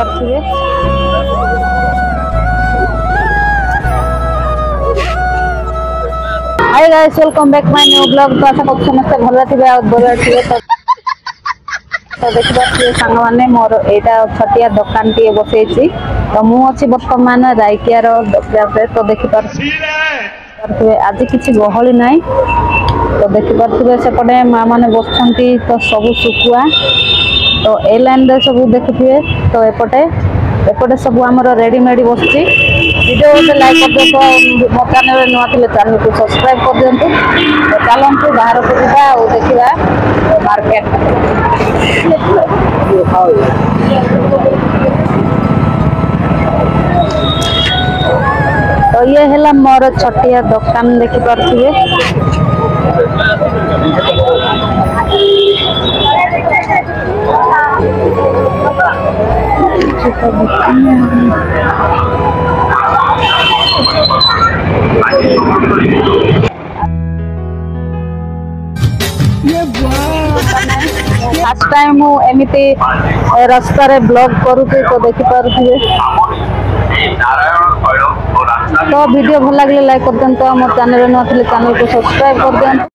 देखिपे hi guys welcome back my new blog. तो आशा करछु समस्त भलो थिबे आ भलो थिबे। तो देखिपे सांग माने मोर एटा छटिया दुकान टी बसेछि। तो मु अछि वर्तमान रायकियार दक्षिण। तो देखिपे आज किछि गहली नाही। तो देखिपे सेपटे माँ माने बसछंती। तो सब सुकुआ तो ए लाइन रे सब देखिपे। तो एपटे सब आमर रेडीमेड बसछि। वीडियो को लाइक कर दियो। मो चैनल नुआ थिले चैनल को सब्सक्राइब कर दियंतु। तो चलंतु बाहर को जिबा और देखिबा मार्केट। तो ये हैला मोर छटिया दुकान देखि परथिबे। फर्स्ट टाइम एमिति रास्ता रे ब्लॉग करूची। तो देखि पारुथिबे। तो वीडियो भल लगे लाइक कर दियंतु। मोर चैनल न थिले चैनल को सब्सक्राइब कर दियंतु।